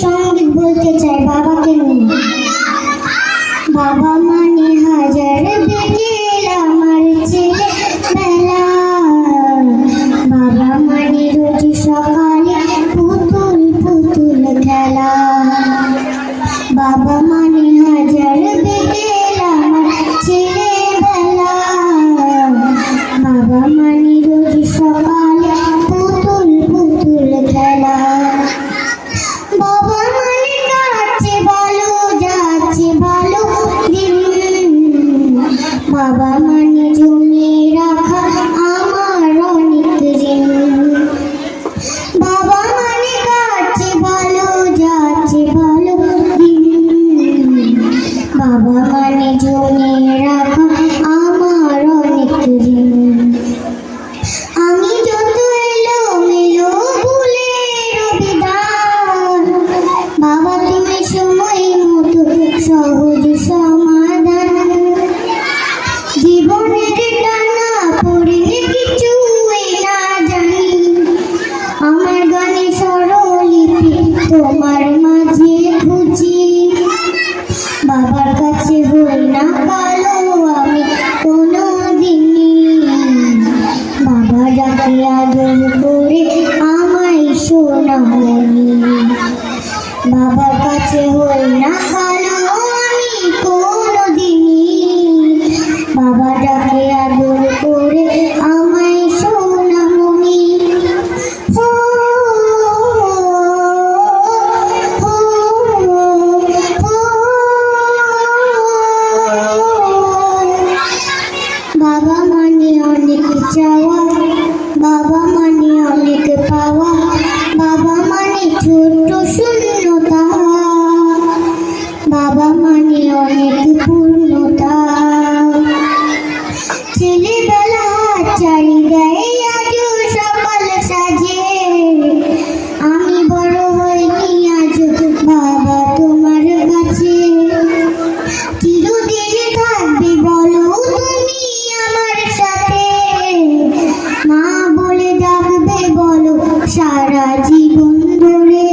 সঙ্গীত বলতে চাই বাবাকে নিয়ে। বাবা মানে হাজার বিকেল আমার ছেলে বেলা, বাবা মানে রোজ সকালে পুতুল পুতুল খেলা। বাবা মানে হাজার বিকেল আমার ছেলে বেলা, বাবা মানে রোজ সকালে পুতুল পুতুল খেলা। বাবা মানে কাটছে ভালো যাচ্ছে ভালো দিন, বাবা মানে জমিয়ে রাখা আমার অনেক ঋণ। বাবা মানে কাটছে ভালো যাচ্ছে ভালো দিন, বাবা মানে জমিয়ে রাখা আমার অনেক ঋণ। আমি যত এলো মেলো ভুলের বিধান, বাবা তুমি সময় মতো সহজ সমাধান। জীবনের টানা পড়ে কিছুই না জানি, আমার গানে স্বরলিপি তোমার মাঝে খুঁজি। বাবার কাছে হই না কালো আমি কোনো দিনই, বাবা ডাকে আদর করে আমায় সোনামণি। বাবার কাছে হই না কালো আমি কোনো দিনই, বাবা ডাকে আদর করে আমায় সোনামণি। হো হো হো, বাবা মানে অনেক চাওয়া, বাবা মানে অনেক পাওয়া, বাবা মানে ছোট্ট শূন্যতা, বাবা মানে অনেক পূর্ণতা। ছেলেবেলা চারি দেয় আজও সকাল সাজে, আমি বড় হইনি আজ বাবা তোমার কাছে। চিরদিন থাকবে বলো তুমি আমার সাথে, মা বলে ডাকবে বলো সারা জীবন ধরে।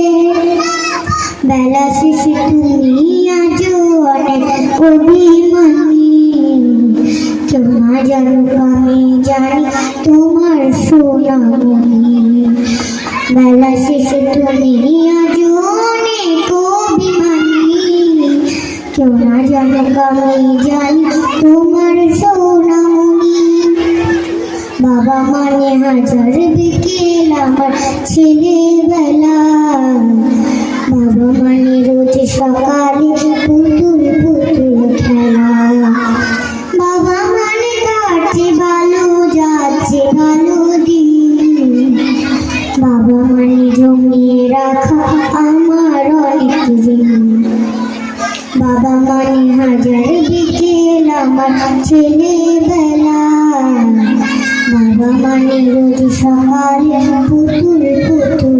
বেলা শেষে তুমি আজও অনেক অভিমানী, কেউ না জানুক আমি জানি তোমার সোনামণি। বেলা শেষে তুমি আজও অনেক অভিমানী, কেউ না জানুক আমি জানি তোমার সোনামণি। বাবা মানে হাজার বিকেল আমার ছেলেবেলা, বাবা মানে রোজ সকালে পুতুল পুতুল খেলা। বাবা মানে কাটছে ভালো যাচ্ছে ভালো দিন, বাবা মানে জমিয়ে রাখা আমার অনেক ঋণ। বাবা মানে হাজার বিকেল আমার ছেলেবেলা, বাবা মানে রোজ সকালে পুতুল পুতুল